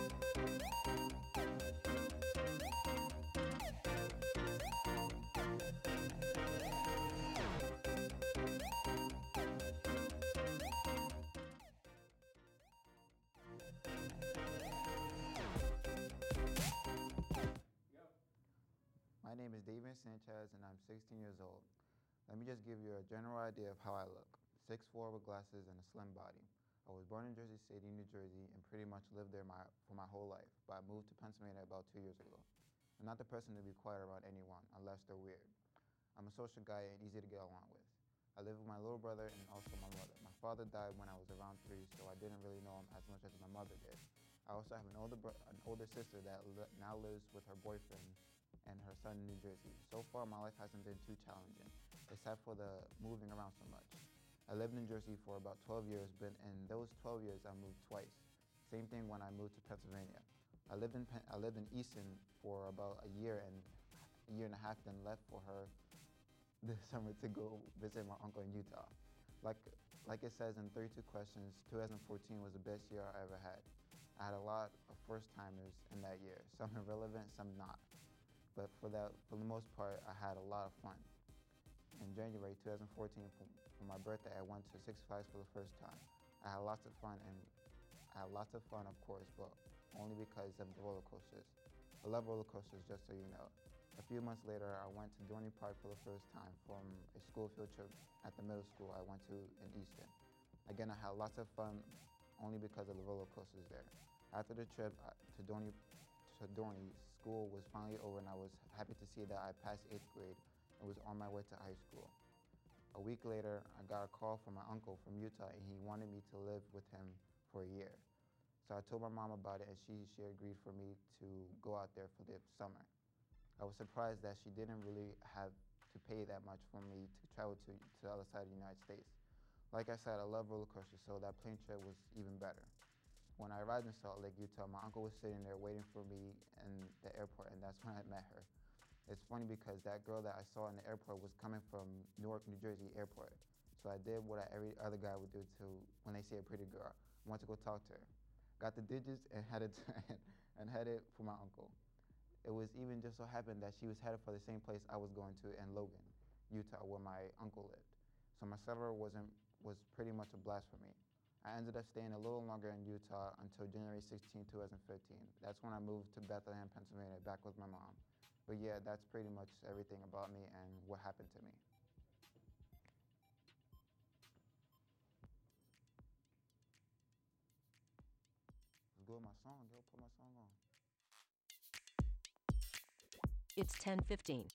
My name is Sanchez, and I'm 16 years old. Let me just give you a general idea of how I look. 6'4" with glasses and a slim body. I was born in Jersey City, New Jersey, and pretty much lived there for my whole life, but I moved to Pennsylvania about 2 years ago. I'm not the person to be quiet around anyone, unless they're weird. I'm a social guy and easy to get along with. I live with my little brother and also my mother. My father died when I was around 3, so I didn't really know him as much as my mother did. I also have an older sister that now lives with her boyfriend and her son in New Jersey. So far, my life hasn't been too challenging, except for the moving around so much. I lived in Jersey for about 12 years, but in those 12 years, I moved twice. Same thing when I moved to Pennsylvania. I lived in Easton for about a year and a half, then left for her this summer to go visit my uncle in Utah. Like it says in 32 Questions, 2014 was the best year I ever had. I had a lot of first-timers in that year, some irrelevant, some not. But for the most part, I had a lot of fun. In January 2014, for my birthday, I went to Six Flags for the first time. I had lots of fun, of course, but only because of the roller coasters. I love roller coasters, just so you know. A few months later, I went to Dorney Park for the first time from a school field trip at the middle school I went to in Easton. Again, I had lots of fun, only because of the roller coasters there. After the trip to Dorney, school was finally over, and I was happy to see that I passed 8th grade and was on my way to high school. A week later, I got a call from my uncle from Utah, and he wanted me to live with him for a year. So I told my mom about it, and she agreed for me to go out there for the summer. I was surprised that she didn't really have to pay that much for me to travel to the other side of the United States. Like I said, I love roller coasters, so that plane trip was even better. When I arrived in Salt Lake, Utah, my uncle was sitting there waiting for me in the airport, and that's when I met her. It's funny because that girl that I saw in the airport was coming from Newark, New Jersey airport. So I did what every other guy would do when they see a pretty girl. I went to go talk to her. Got the digits and headed for my uncle. It was even just so happened that she was headed for the same place I was going to in Logan, Utah, where my uncle lived. So my summer was pretty much a blast for me. I ended up staying a little longer in Utah until January 16, 2015. That's when I moved to Bethlehem, Pennsylvania, back with my mom. But yeah, that's pretty much everything about me and what happened to me. Let's go with my song, yo, put my song on. It's 10:15.